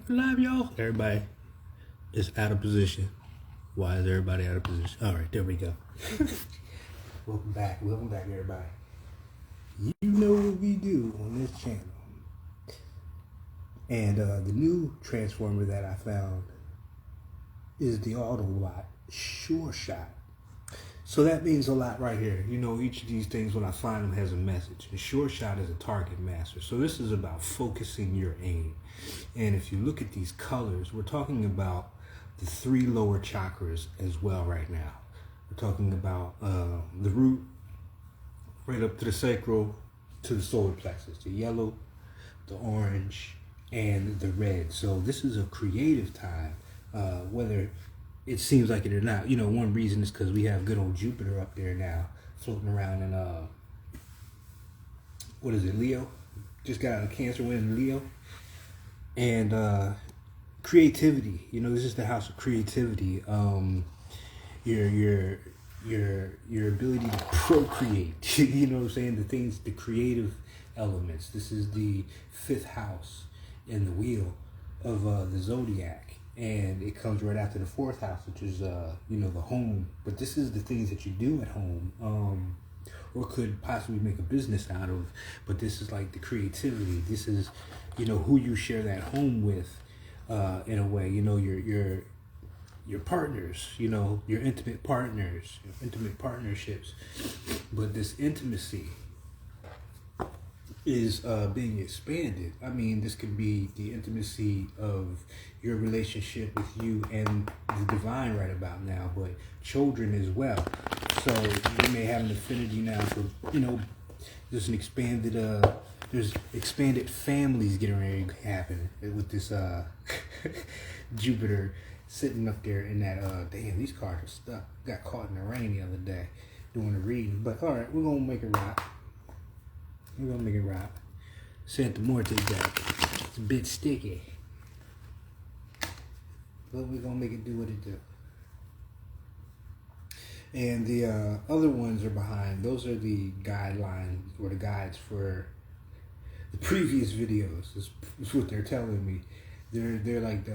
live, y'all. Everybody is out of position. Why is everybody out of position? All right, there we go. Welcome back, everybody. You know what we do on this channel. And the new transformer that I found is the Autobot Sure Shot. So that means a lot right here. You know, each of these things, when I find them, has a message. A sure shot is a target master. So this is about focusing your aim. And if you look at these colors, we're talking about the 3 lower chakras as well right now. We're talking about the root, right up to the sacral, to the solar plexus. The yellow, the orange, and the red. So this is a creative time, whether it seems like it or not. You know, one reason is because we have good old Jupiter up there now, floating around in, what is it, Leo? Just got out of Cancer, went in Leo. And creativity, you know, this is the house of creativity. Your ability to procreate, you know what I'm saying? The things, the creative elements. This is the 5th house in the wheel of the zodiac. And it comes right after the 4th house, which is, you know, the home. But this is the things that you do at home, or could possibly make a business out of. But this is like the creativity. This is, you know, who you share that home with, in a way. You know, your partners, you know, your intimate partners, your intimate partnerships. But this intimacy is being expanded. I mean, this could be the intimacy of your relationship with you and the divine right about now, but children as well. So you may have an affinity now for, you know, there's an expanded there's expanded families getting ready to happen with this Jupiter sitting up there in that damn, these cars are stuck. Got caught in the rain the other day doing the reading. But all right, we're gonna make it rock. We're gonna make it rock. Santa Morte deck. It's a bit sticky. But we're gonna make it do what it do. And the other ones are behind. Those are the guidelines or the guides for the previous videos. Is what they're telling me. They're like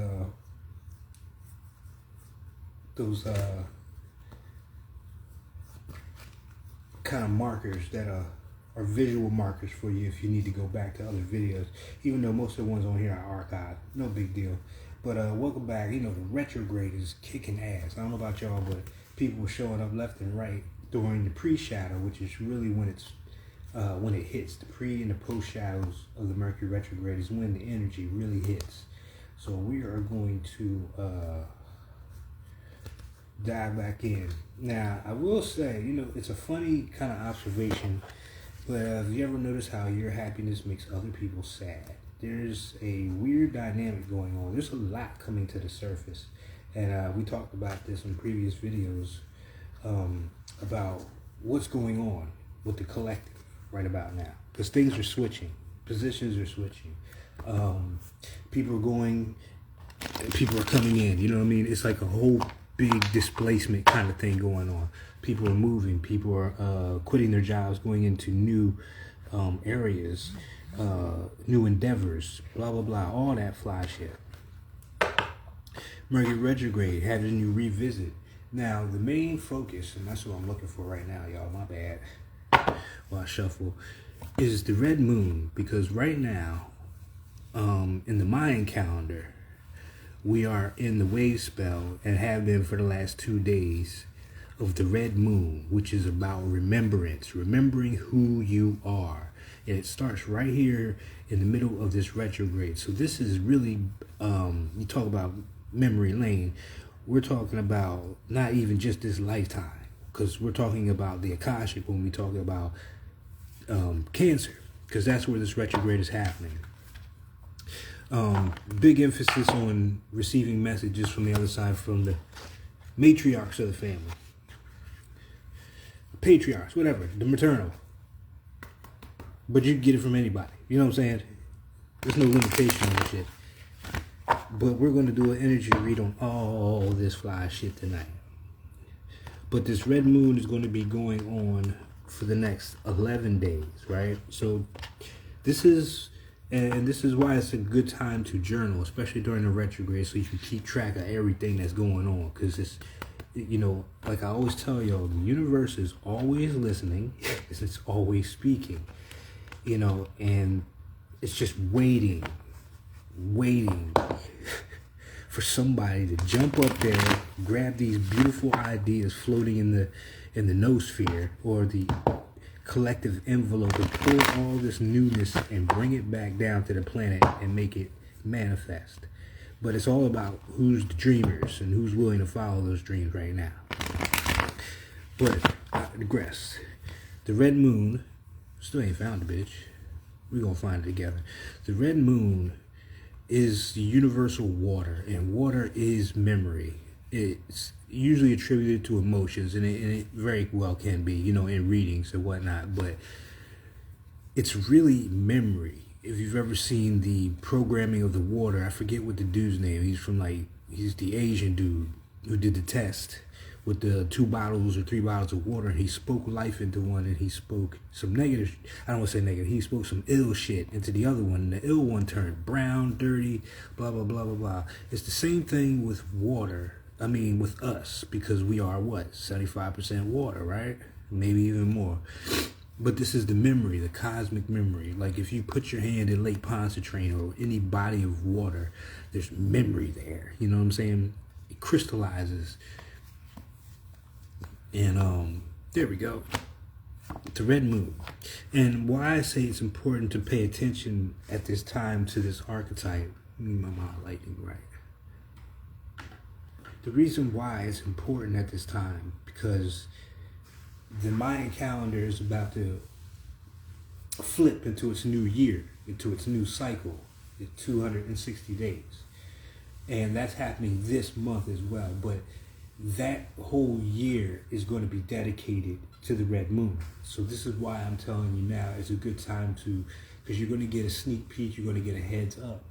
those kind of markers that are visual markers for you if you need to go back to other videos. Even though most of the ones on here are archived, no big deal. But welcome back. You know, the retrograde is kicking ass. I don't know about y'all, but people were showing up left and right during the pre-shadow, which is really when it's when it hits. The pre and the post shadows of the Mercury retrograde is when the energy really hits. So we are going to dive back in. Now, I will say, you know, it's a funny kind of observation, but have you ever noticed how your happiness makes other people sad? There's a weird dynamic going on. There's a lot coming to the surface. And we talked about this in previous videos, about what's going on with the collective right about now. Because things are switching. Positions are switching. People are coming in. You know what I mean? It's like a whole big displacement kind of thing going on. People are moving. People are quitting their jobs, going into new areas, new endeavors, blah, blah, blah. All that fly shit. Mercury retrograde, having you revisit. Now, the main focus, and that's what I'm looking for right now, y'all, my bad, while I shuffle, is the red moon. Because right now, in the Mayan calendar, we are in the wave spell and have been for the last 2 days of the red moon, which is about remembrance, remembering who you are. And it starts right here in the middle of this retrograde. So this is really, you talk about memory lane, we're talking about not even just this lifetime, because we're talking about the Akashic when we talk about Cancer, because that's where this retrograde is happening. Big emphasis on receiving messages from the other side, from the matriarchs of the family, patriarchs, whatever, the maternal. But you can get it from anybody. You know what I'm saying? There's no limitation on this shit. But we're going to do an energy read on all this fly shit tonight. But this red moon is going to be going on for the next 11 days, right? So this is And this is why it's a good time to journal, especially during the retrograde, so you can keep track of everything that's going on. Because it's, like I always tell y'all, the universe is always listening, it's always speaking, and it's just waiting for somebody to jump up there, grab these beautiful ideas floating in the noosphere or the collective envelope, and pull all this newness and bring it back down to the planet and make it manifest. But it's all about who's the dreamers and who's willing to follow those dreams right now. But I digress. The red moon, still ain't found the bitch. We're gonna find it together. The red moon is the universal water, and water is memory. It's usually attributed to emotions, and it very well can be, in readings and whatnot, but it's really memory. If you've ever seen the programming of the water, I forget what the dude's name. He's the Asian dude who did the test with the 2 bottles or 3 bottles of water, and he spoke life into one, and he spoke some negative, I don't want to say negative, he spoke some ill shit into the other one, and the ill one turned brown, dirty, blah, blah, blah, blah, blah. It's the same thing with water. With us, because we are 75% water, right? Maybe even more. But this is the memory, the cosmic memory. Like if you put your hand in Lake Pontchartrain or any body of water, there's memory there. You know what I'm saying? It crystallizes. And there we go. The red moon. And why I say it's important to pay attention at this time to this archetype. Let me my mind lightning right. The reason why it's important at this time, because the Mayan calendar is about to flip into its new year, into its new cycle, in 260 days. And that's happening this month as well. But that whole year is going to be dedicated to the red moon. So this is why I'm telling you now it's a good time to, because you're going to get a sneak peek, you're going to get a heads up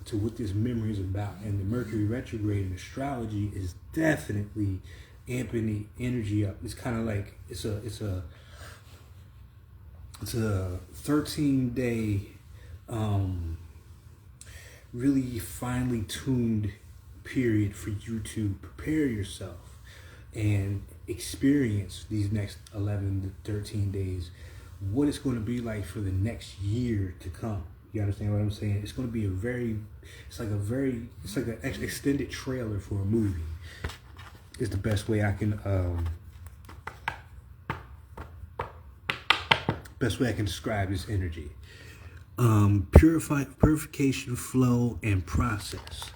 to what this memory is about. And the Mercury retrograde in astrology is definitely amping the energy up. It's kind of like it's a 13-day really finely tuned period for you to prepare yourself and experience these next 11 to 13 days, what it's going to be like for the next year to come. You understand what I'm saying? It's going to be it's like an extended trailer for a movie. Is the best way I can describe this energy. Purification, flow, and process.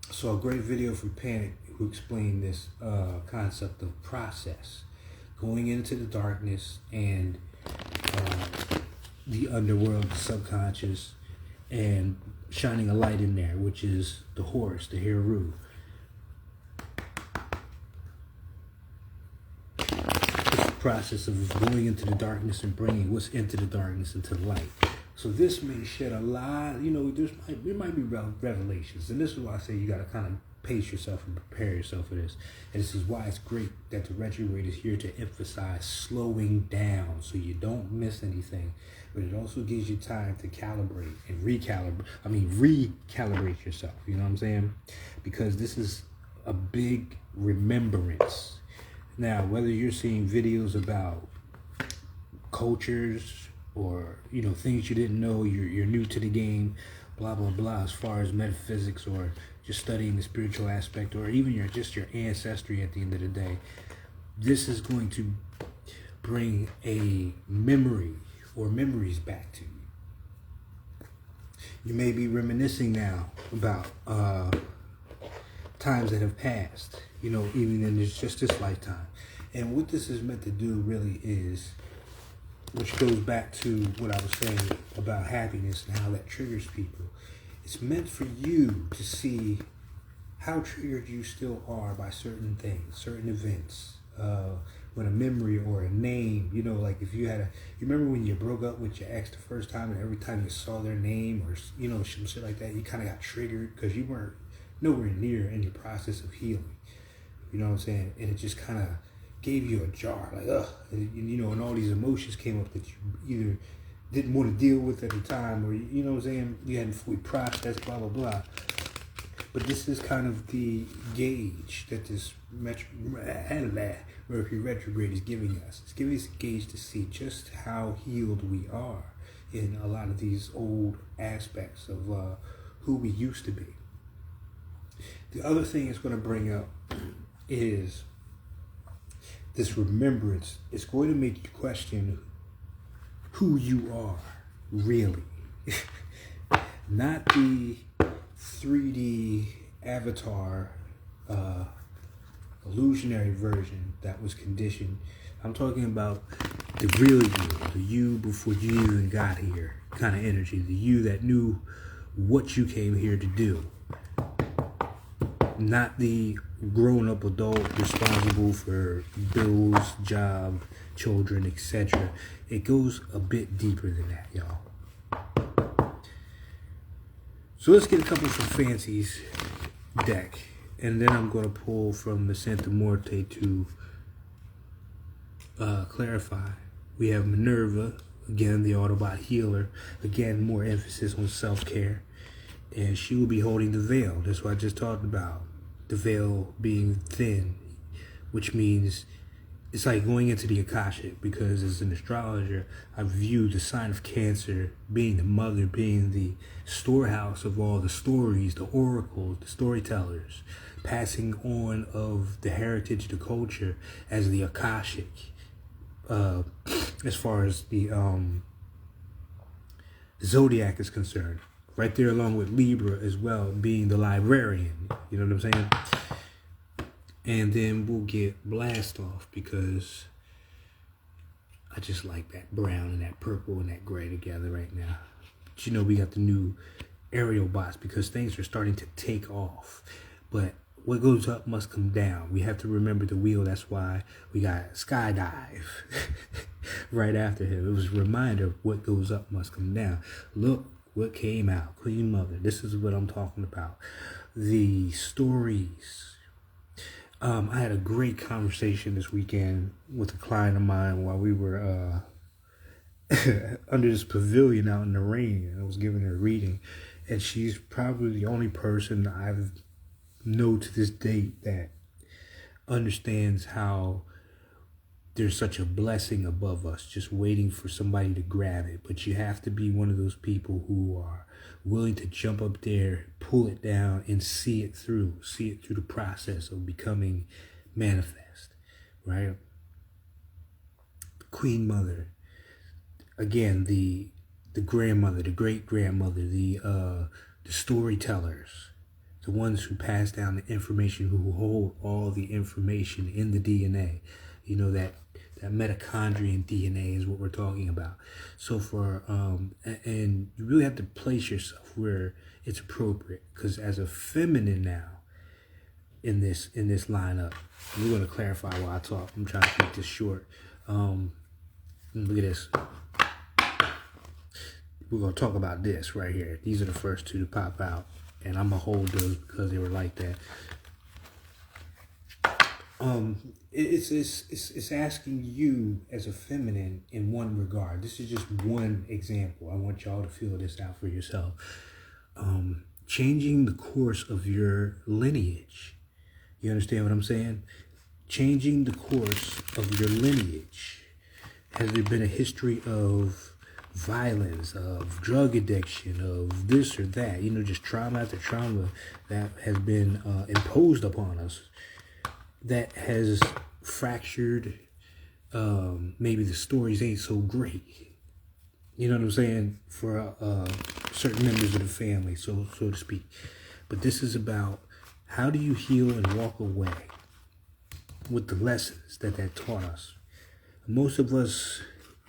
So a great video from Panic who explained this concept of process, going into the darkness and the underworld, the subconscious, and shining a light in there, which is the horse, the Heru. It's the process of going into the darkness and bringing what's into the darkness into the light. So this may shed a lot, there might be revelations. And this is why I say you got to kind of pace yourself and prepare yourself for this. And this is why it's great that the retrograde is here to emphasize slowing down so you don't miss anything. But it also gives you time to calibrate and recalibrate yourself. You know what I'm saying? Because this is a big remembrance. Now, whether you're seeing videos about cultures or, things you didn't know, you're new to the game, blah, blah, blah, as far as metaphysics or just studying the spiritual aspect, or even your ancestry at the end of the day, this is going to bring a memory or memories back to you. You may be reminiscing now about times that have passed, even in just this lifetime. And what this is meant to do really is, which goes back to what I was saying about happiness and how that triggers people. It's meant for you to see how triggered you still are by certain things, certain events, when a memory or a name, like if you remember when you broke up with your ex the first time, and every time you saw their name or, some shit like that, you kind of got triggered because you weren't nowhere near in your process of healing. You know what I'm saying? And it just kind of gave you a jar, like, ugh, and all these emotions came up that you either didn't want to deal with at the time, or you know what I'm saying, you hadn't fully processed, blah blah blah. But this is kind of the gauge that this Mercury retrograde is giving us. It's giving us a gauge to see just how healed we are in a lot of these old aspects of who we used to be. The other thing it's going to bring up is this remembrance. It's going to make you question who you are, really. Not the 3D avatar illusionary version that was conditioned. I'm talking about the real you, the you before you even got here kind of energy, the you that knew what you came here to do. Not the grown-up adult responsible for bills, job, children, etc. It goes a bit deeper than that, y'all. So let's get a couple from Fancy's deck, and then I'm going to pull from the Santa Muerte to clarify. We have Minerva, again, the Autobot healer. Again, more emphasis on self-care. And she will be holding the veil. That's what I just talked about. The veil being thin, which means it's like going into the Akashic, because as an astrologer, I view the sign of Cancer being the mother, being the storehouse of all the stories, the oracles, the storytellers, passing on of the heritage, the culture, as the Akashic. As far as the zodiac is concerned. Right there along with Libra as well, being the librarian. You know what I'm saying? And then we'll get Blast Off, because I just like that brown and that purple and that gray together right now. But you know, we got the new aerial bots, because things are starting to take off. But what goes up must come down. We have to remember the wheel. That's why we got Skydive right after him. It was a reminder of what goes up must come down. Look what came out. Queen Mother. This is what I'm talking about. The stories. I had a great conversation this weekend with a client of mine while we were under this pavilion out in the rain. And I was giving her a reading. And she's probably the only person I've know to this date that understands how there's such a blessing above us, just waiting for somebody to grab it. But you have to be one of those people who are willing to jump up there, pull it down, and see it through the process of becoming manifest, right? Queen Mother, again, the grandmother, the great grandmother, the storytellers, the ones who pass down the information, who hold all the information in the DNA. You know, that mitochondrial DNA is what we're talking about. So and you really have to place yourself where it's appropriate, because as a feminine now in this lineup, we're going to clarify while I talk. I'm trying to keep this short. Look at this. We're going to talk about this right here. These are the first two to pop out. And I'm going to hold those because they were like that. It's asking you as a feminine in one regard. This is just one example. I want y'all to feel this out for yourself. Changing the course of your lineage. You understand what I'm saying? Changing the course of your lineage. Has there been a history of violence, of drug addiction, of this or that, just trauma after trauma that has been imposed upon us, that has fractured, maybe the stories ain't so great, you know what I'm saying, for certain members of the family, so to speak. But this is about, how do you heal and walk away with the lessons that taught us? Most of us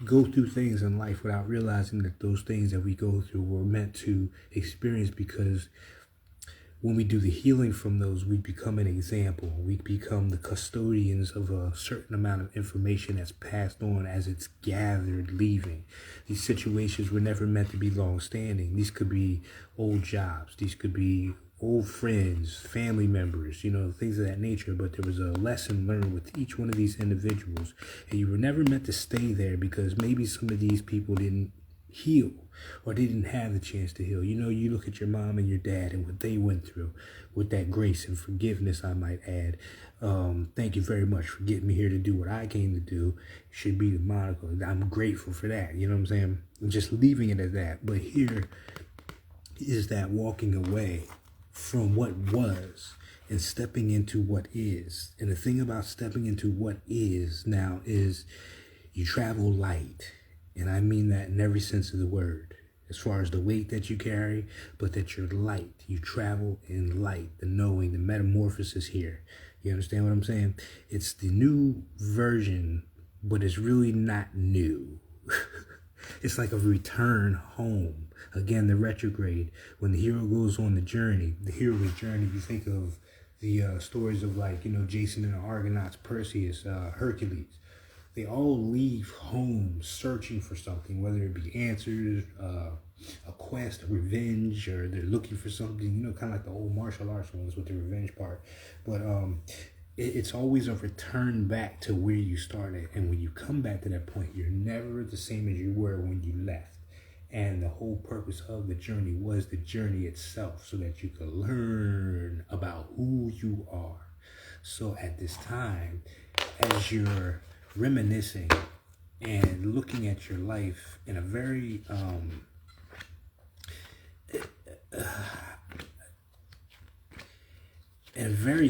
go through things in life without realizing that those things that we go through were meant to experience, because when we do the healing from those, we become an example. We become the custodians of a certain amount of information that's passed on as it's gathered, leaving. These situations were never meant to be long-standing. These could be old jobs. These could be old friends, family members, things of that nature. But there was a lesson learned with each one of these individuals. And you were never meant to stay there, because maybe some of these people didn't heal, or they didn't have the chance to heal. You know, you look at your mom and your dad and what they went through with that grace and forgiveness, I might add. Thank you very much for getting me here to do what I came to do. Should be the moniker. I'm grateful for that. You know what I'm saying? I'm just leaving it at that. But here is that walking away from what was and stepping into what is. And the thing about stepping into what is now is you travel light. And I mean that in every sense of the word. As far as the weight that you carry, but that you're light. You travel in light, the knowing, the metamorphosis here. You understand what I'm saying? It's the new version, but it's really not new. It's like a return home. Again, the retrograde. When the hero goes on the journey, the hero's journey, you think of the stories of, like, you know, Jason and the Argonauts, Perseus, Hercules. They all leave home searching for something, whether it be answers, a quest, a revenge, or they're looking for something, you know, kind of like the old martial arts ones with the revenge part. But it's always a return back to where you started. And when you come back to that point, you're never the same as you were when you left. And the whole purpose of the journey was the journey itself, so that you could learn about who you are. So at this time, as you're reminiscing and looking at your life in a very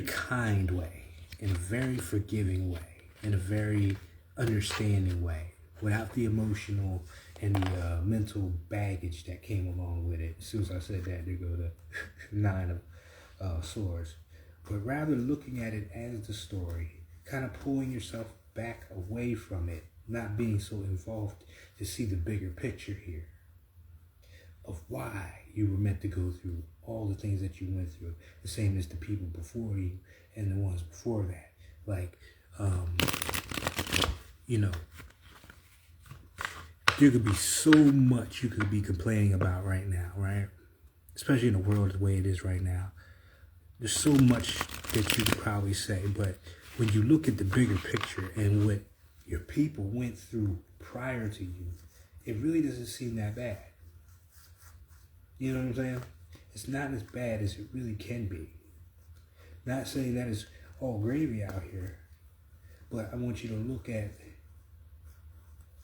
kind way, in a very forgiving way, in a very understanding way, without the emotional and the mental baggage that came along with it. As soon as I said that, there go the nine of swords. But rather looking at it as the story, kind of pulling yourself back away from it, not being so involved, to see the bigger picture here of why you were meant to go through all the things that you went through, the same as the people before you and the ones before that. Like, you know, there could be so much you could be complaining about right now, right? Especially in the world the way it is right now. There's so much that you could probably say, but when you look at the bigger picture and what your people went through prior to you, it really doesn't seem that bad. You know what I'm saying? It's not as bad as it really can be. Not saying that it's all gravy out here, but I want you to look at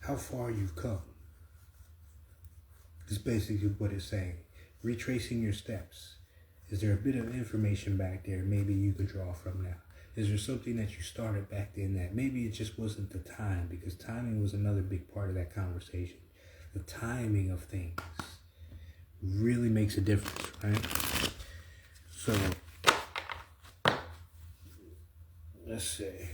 how far you've come. It's basically what it's saying. Retracing your steps. Is there a bit of information back there maybe you could draw from now? Is there something that you started back then that maybe it just wasn't the time? Because timing was another big part of that conversation. The timing of things really makes a difference, right? So, let's see.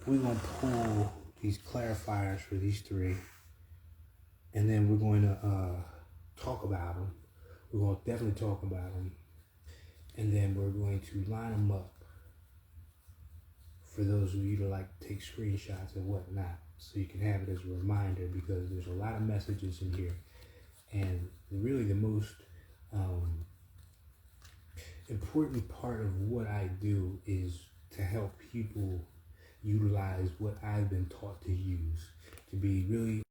We're going to pull these clarifiers for these three, and then we're going to talk about them. We're going to definitely talk about them, and then we're going to line them up for those of you to like take screenshots and whatnot, so you can have it as a reminder, because there's a lot of messages in here, and really the most important part of what I do is to help people utilize what I've been taught to use, to be really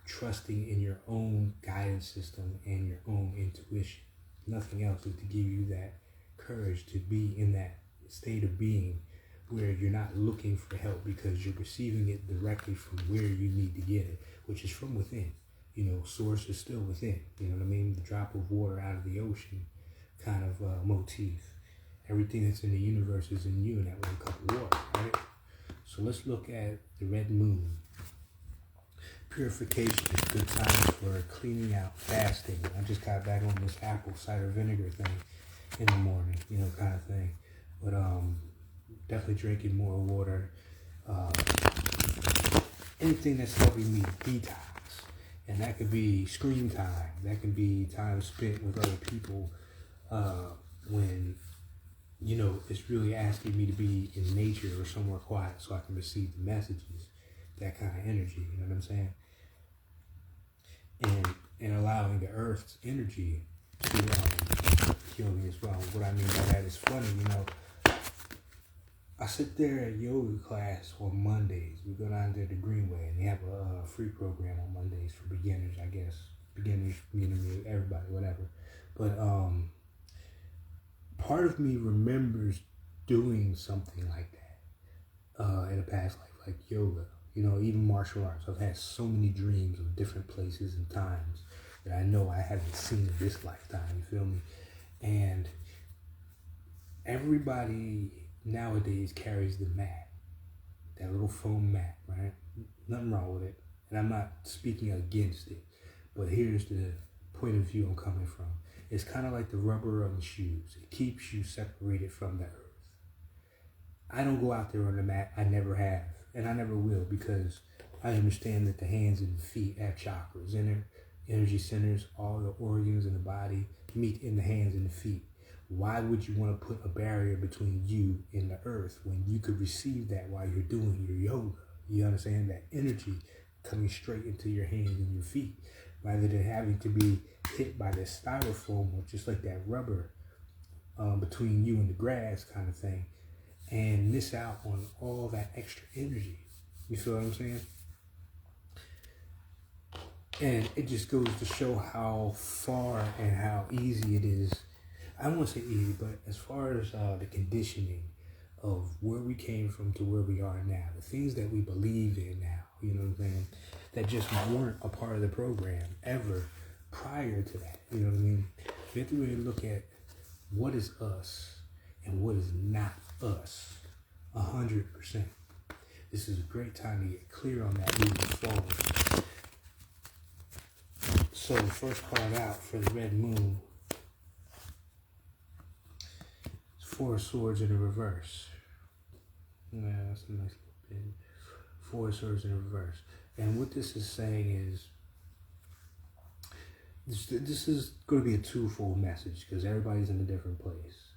trusting in your own guidance system and your own intuition. Nothing else is to give you that courage to be in that state of being where you're not looking for help, because you're receiving it directly from where you need to get it, which is from within. You know, source is still within. You know what I mean? The drop of water out of the ocean kind of motif. Everything that's in the universe is in you in that one cup of water, right? So let's look at the red moon. Purification is a good time for cleaning out, fasting. I just got back on this apple cider vinegar thing in the morning, you know, kind of thing. But definitely drinking more water. Anything that's helping me detox. And that could be screen time. That can be time spent with other people when, you know, it's really asking me to be in nature or somewhere quiet so I can receive the messages, that kind of energy, you know what I'm saying? And allowing the earth's energy to heal me as well. What I mean by that is funny, you know, I sit there at yoga class on Mondays. We go down there to Greenway, and they have a free program on Mondays for beginners, I guess. Beginners, intermediate, everybody, whatever. But part of me remembers doing something like that in a past life, like yoga. You know, even martial arts. I've had so many dreams of different places and times that I know I haven't seen in this lifetime. You feel me? And everybody nowadays carries the mat, that little foam mat, right? Nothing wrong with it. And I'm not speaking against it. But here's the point of view I'm coming from. It's kind of like the rubber on the shoes. It keeps you separated from the earth. I don't go out there on the mat. I never have. And I never will, because I understand that the hands and the feet have chakras, energy centers, all the organs in the body meet in the hands and the feet. Why would you want to put a barrier between you and the earth when you could receive that while you're doing your yoga? You understand that energy coming straight into your hands and your feet, rather than having to be hit by this styrofoam or just like that rubber between you and the grass kind of thing, and miss out on all that extra energy. You feel what I'm saying? And it just goes to show how far and how easy it is. I don't want to say easy, but as far as the conditioning of where we came from to where we are now, the things that we believe in now, you know what I'm saying, that just weren't a part of the program ever prior to that, you know what I mean? We have to really look at what is us and what is not us, 100%. This is a great time to get clear on that moving forward. So the first card out for the red moon, it's Four of Swords in the reverse. Yeah, that's a nice little bit. Four of Swords in the reverse. And what this is saying is, this is going to be a twofold message because everybody's in a different place.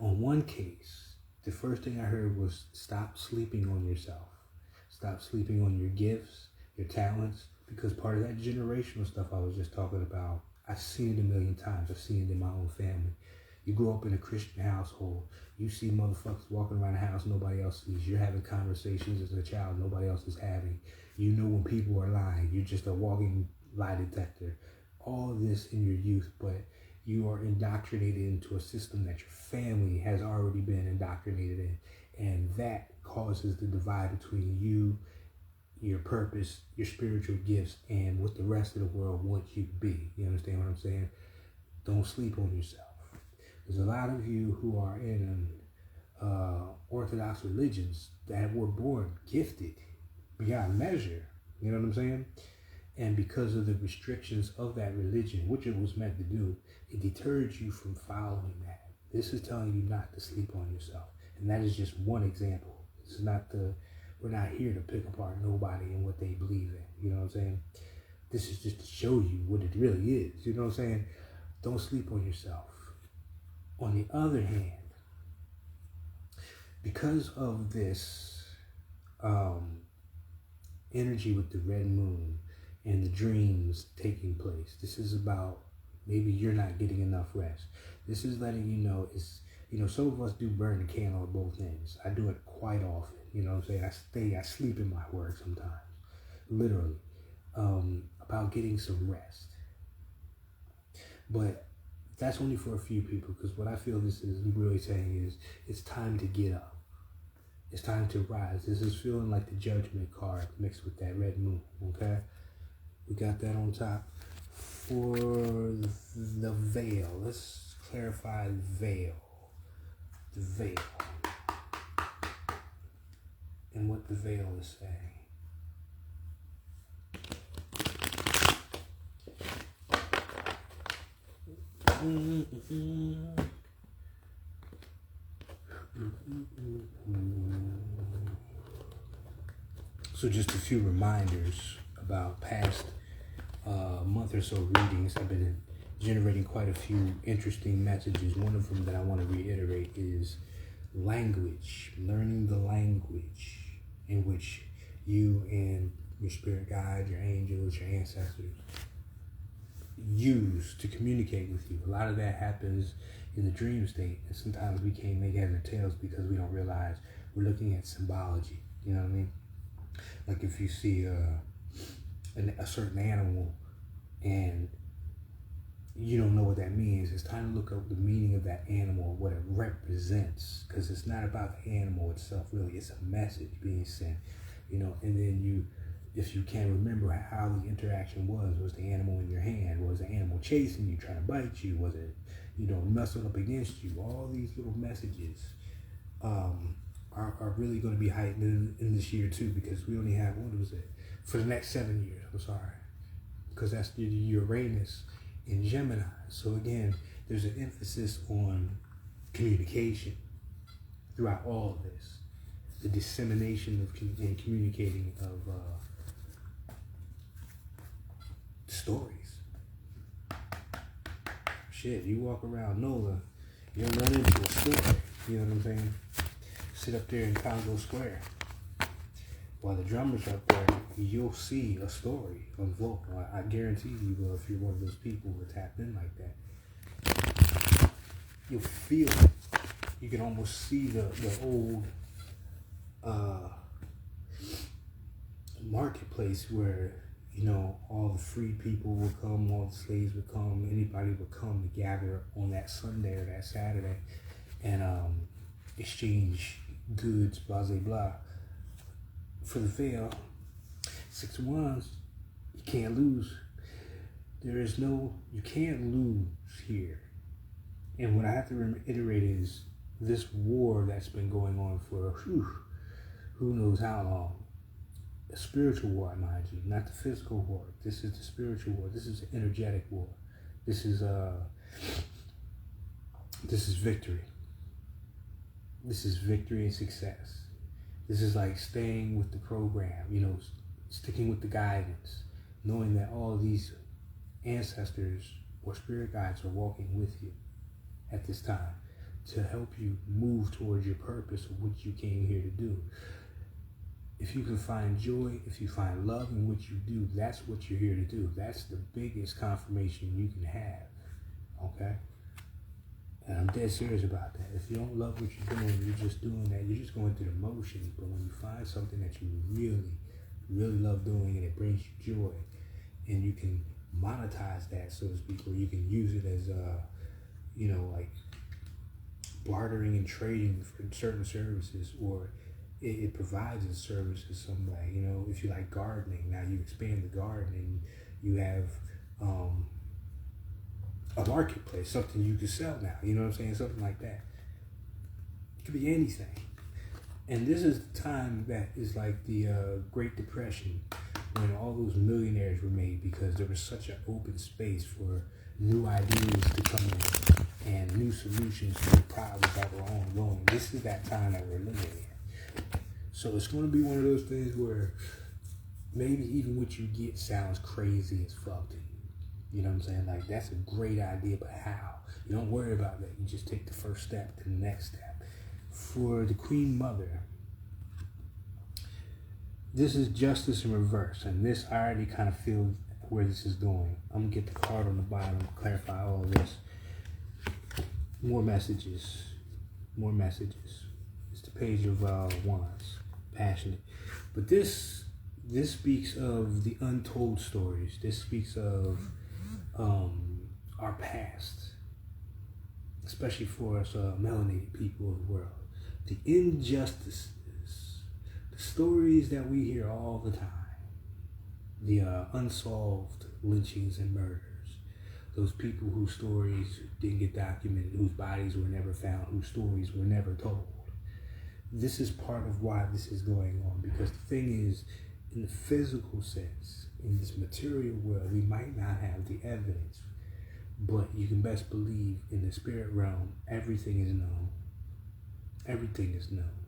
On one case, the first thing I heard was stop sleeping on yourself. Stop sleeping on your gifts, your talents, because part of that generational stuff I was just talking about, I've seen it a million times. I've seen it in my own family. You grow up in a Christian household, you see motherfuckers walking around the house nobody else sees. You're having conversations as a child nobody else is having. You know when people are lying. You're just a walking lie detector. All of this in your youth, but you are indoctrinated into a system that your family has already been indoctrinated in. And that causes the divide between you, your purpose, your spiritual gifts, and what the rest of the world wants you to be. You understand what I'm saying? Don't sleep on yourself. There's a lot of you who are in Orthodox religions that were born gifted beyond measure. You know what I'm saying? And because of the restrictions of that religion, which it was meant to do, it deterred you from following that. This is telling you not to sleep on yourself. And that is just one example. This is not we're not here to pick apart nobody and what they believe in. You know what I'm saying? This is just to show you what it really is. You know what I'm saying? Don't sleep on yourself. On the other hand, because of this energy with the red moon and the dreams taking place, this is about maybe you're not getting enough rest. This is letting you know some of us do burn the candle at both ends. I do it quite often. You know what I'm saying? I sleep in my work sometimes, literally, about getting some rest. But that's only for a few people, because what I feel this is really saying is it's time to get up. It's time to rise. This is feeling like the Judgment card mixed with that red moon, okay? We got that on top. For the veil, let's clarify veil. The veil. And what the veil is saying. So just a few reminders about past month or so readings. I've been generating quite a few interesting messages. One of them that I want to reiterate is language, learning the language in which you and your spirit guides, your angels, your ancestors use to communicate with you. A lot of that happens in the dream state, and sometimes we can't make heads or tails because we don't realize we're looking at symbology. You know what I mean? Like if you see a certain animal and you don't know what that means, it's time to look up the meaning of that animal, what it represents, because it's not about the animal itself, really. It's a message being sent, and then if you can't remember how the interaction was the animal in your hand? Was the animal chasing you, trying to bite you? Was it, muscle up against you? All these little messages are really going to be heightened in this year too, because we only have, what was it, for the next 7 years, I'm sorry, because that's the Uranus in Gemini. So again, there's an emphasis on communication throughout all of this, the dissemination of and communicating of stories. Shit, you walk around NOLA, you'll run into a story. You know what I'm saying? Sit up there in Congo Square while the drummer's up there, you'll see a story unfold. I guarantee you will, if you're one of those people who are tapped in like that. You'll feel it. You can almost see the old marketplace where, all the free people will come, all the slaves would come, anybody would come to gather on that Sunday or that Saturday and exchange goods, blah, blah, blah. For the veil, 6 of Wands, you can't lose. You can't lose here. And what I have to reiterate is this war that's been going on for who knows how long. A spiritual war, mind you, not the physical war. This is the spiritual war. This is an energetic war. This is victory. This is victory and success. This is like staying with the program, sticking with the guidance, knowing that all these ancestors or spirit guides are walking with you at this time to help you move towards your purpose of what you came here to do. If you can find joy, if you find love in what you do, that's what you're here to do. That's the biggest confirmation you can have, okay? And I'm dead serious about that. If you don't love what you're doing, you're just doing that. You're just going through the motions. But when you find something that you really, really love doing and it brings you joy, and you can monetize that, so to speak, or you can use it as, like bartering and trading for certain services, or it provides a service in some way. If you like gardening, now you expand the garden and you have a marketplace, something you can sell now. You know what I'm saying? Something like that. It could be anything. And this is the time that is like the Great Depression, when all those millionaires were made because there was such an open space for new ideas to come in and new solutions to the problems that were ongoing. This is that time that we're living in. So it's going to be one of those things where maybe even what you get sounds crazy as fuck to you. You know what I'm saying? Like, that's a great idea, but how? You don't worry about that. You just take the first step to the next step. For the Queen Mother, this is justice in reverse. And this, I already kind of feel where this is going. I'm going to get the card on the bottom, clarify all of this. More messages. More messages. It's the Page of Wands. Passionate. But this speaks of the untold stories. This speaks of our past, especially for us melanated people of the world. The injustices, the stories that we hear all the time, the unsolved lynchings and murders, those people whose stories didn't get documented, whose bodies were never found, whose stories were never told. This is part of why this is going on, because the thing is, in the physical sense, in this material world, we might not have the evidence, but you can best believe in the spirit realm, everything is known. Everything is known.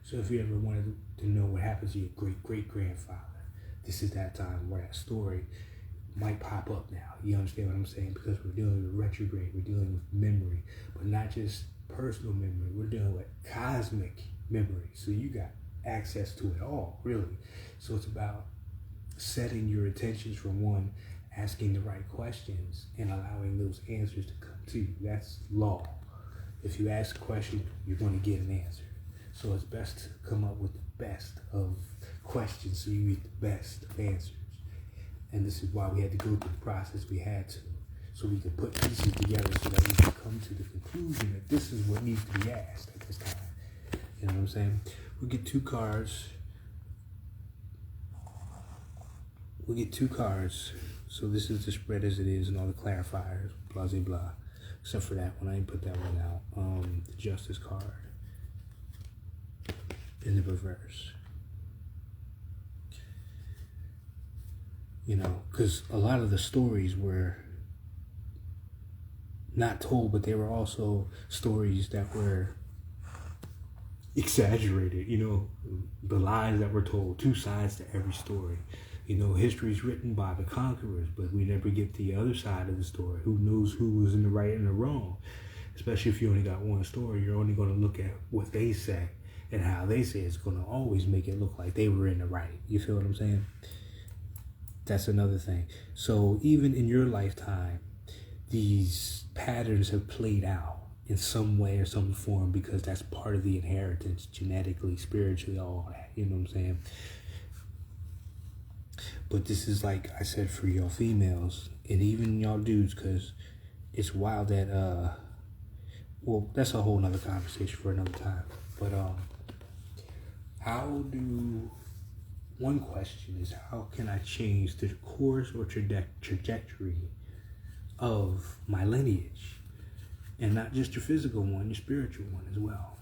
So if you ever wanted to know what happens to your great-great-grandfather, this is that time where that story might pop up now. You understand what I'm saying? Because we're dealing with retrograde, we're dealing with memory, but not just personal memory, we're dealing with cosmic memory. So you got access to it all, really. So it's about setting your attentions from one asking the right questions and allowing those answers to come to you. That's law. If you ask a question, you're going to get an answer. So it's best to come up with the best of questions so you get the best of answers. And this is why we had to go through the process we had to, so we could put pieces together so that we can come to the conclusion that this is what needs to be asked at this time. You know what I'm saying? We'll get two cards. So this is the spread as it is and all the clarifiers, blah, blah, blah. Except for that one, I didn't put that one out. The Justice card in the reverse. You know, because a lot of the stories were not told, but they were also stories that were exaggerated. You know, the lies that were told, two sides to every story. You know, history is written by the conquerors, but we never get the other side of the story. Who knows who was in the right and the wrong? Especially if you only got one story, you're only going to look at what they say, and how they say it's going to always make it look like they were in the right. You feel what I'm saying? That's another thing. So even in your lifetime, these patterns have played out in some way or some form, because that's part of the inheritance, genetically, spiritually, all that. You know what I'm saying? But this is, like I said, for y'all females and even y'all dudes, because it's wild that, well, that's a whole nother conversation for another time. But one question is, how can I change the course or trajectory of my lineage? And not just your physical one, your spiritual one as well.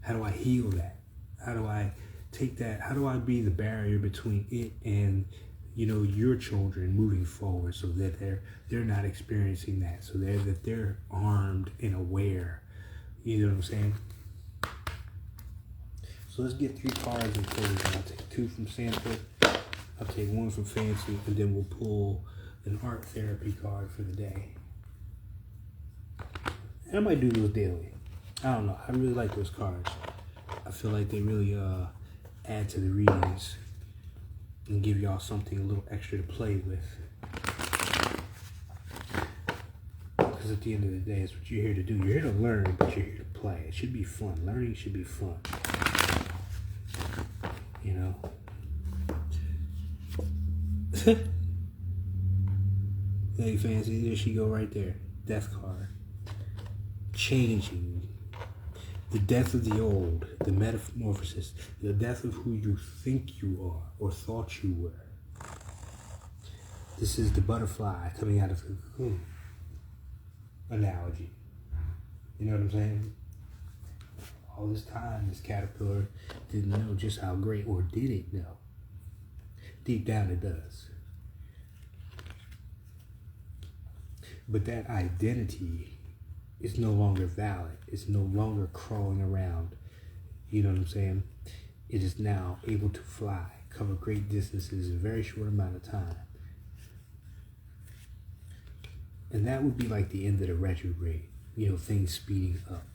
How do I heal that? How do I take that? How do I be the barrier between it and, you know, your children moving forward, so that they're not experiencing that, so that they're armed and aware. You know what I'm saying? So let's get 3 cards and close. I'll take 2 from Sanford. I'll take 1 from Fancy, and then we'll pull an art therapy card for the day. And I might do those daily. I don't know. I really like those cards. I feel like they really add to the readings and give y'all something a little extra to play with. Because at the end of the day, it's what you're here to do. You're here to learn, but you're here to play. It should be fun. Learning should be fun. You know? Hey, Fancy, there she go right there. Death card. Changing. The death of the old, the metamorphosis, the death of who you think you are or thought you were. This is the butterfly coming out of the cocoon analogy. You know what I'm saying? All this time, this caterpillar didn't know just how great, or did it know? Deep down it does. But that identity is no longer valid. It's no longer crawling around. You know what I'm saying? It is now able to fly, cover great distances in a very short amount of time. And that would be like the end of the retrograde. You know, things speeding up,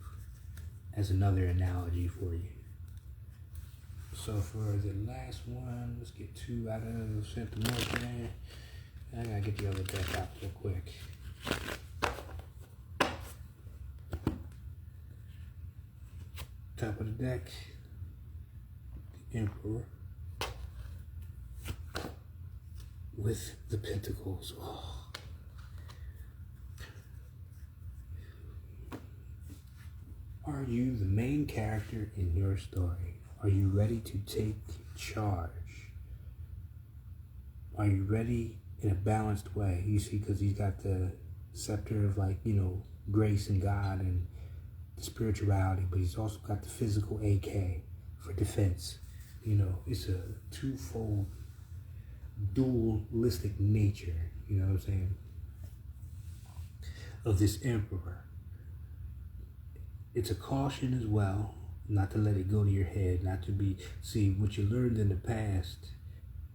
as another analogy for you. So for the last one, let's get 2 out of Santa Monica. I gotta get the other deck out real quick. Top of the deck, the Emperor with the Pentacles. Oh. Are you the main character in your story? Are you ready to take charge? Are you ready in a balanced way? You see, because he's got the scepter of, like, you know, grace and God and spirituality, but he's also got the physical AK for defense. You know, it's a twofold, dualistic nature, you know what I'm saying, of this Emperor. It's a caution as well, not to let it go to your head, not to be, see, what you learned in the past,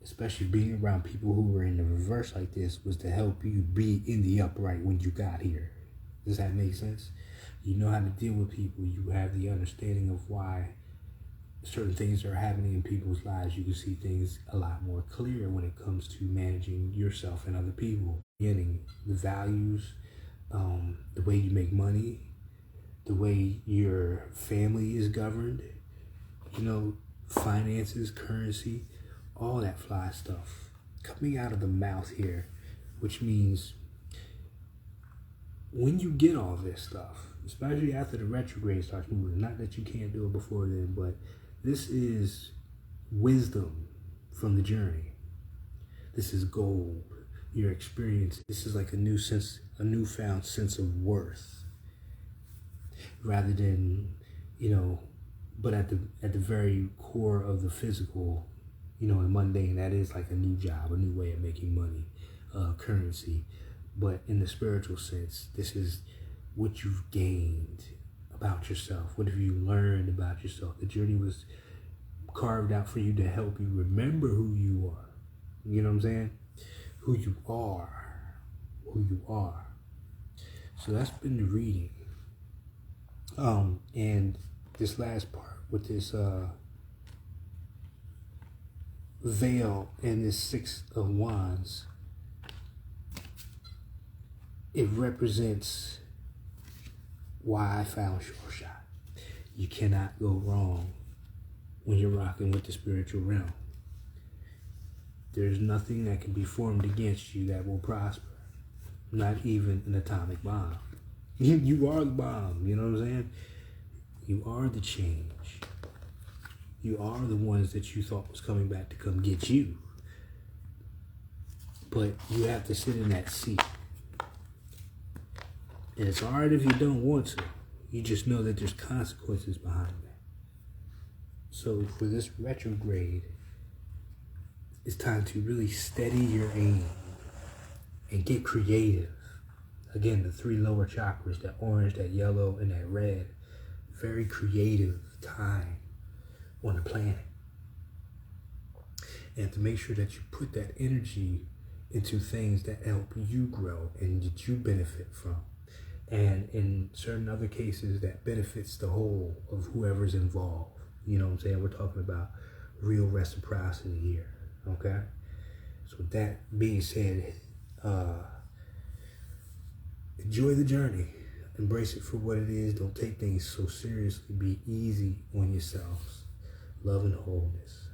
especially being around people who were in the reverse like this, was to help you be in the upright when you got here. Does that make sense? You know how to deal with people. You have the understanding of why certain things that are happening in people's lives, you can see things a lot more clear when it comes to managing yourself and other people. Getting the values, the way you make money, the way your family is governed, finances, currency, all that fly stuff coming out of the mouth here, which means when you get all this stuff, especially after the retrograde starts moving, not that you can't do it before then, but this is wisdom from the journey. This is gold, your experience. This is like a newfound sense of worth, rather than, but at the very core of the physical, the mundane, that is like a new job, a new way of making money, currency. But in the spiritual sense, this is what you've gained about yourself. What have you learned about yourself? The journey was carved out for you to help you remember who you are. You know what I'm saying? Who you are. Who you are. So that's been the reading. And this last part with this veil and this Six of Wands, it represents why I found Sure Shot. You cannot go wrong when you're rocking with the spiritual realm. There's nothing that can be formed against you that will prosper. Not even an atomic bomb. You are the bomb, you know what I'm saying? You are the change. You are the ones that you thought was coming back to come get you. But you have to sit in that seat. And it's alright if you don't want to. You just know that there's consequences behind that. So for this retrograde, it's time to really steady your aim and get creative. Again, the 3 lower chakras, that orange, that yellow, and that red. Very creative time on the planet. And to make sure that you put that energy into things that help you grow and that you benefit from. And in certain other cases, that benefits the whole of whoever's involved. You know what I'm saying? We're talking about real reciprocity here, okay? So with that being said, enjoy the journey. Embrace it for what it is. Don't take things so seriously. Be easy on yourselves. Love and wholeness.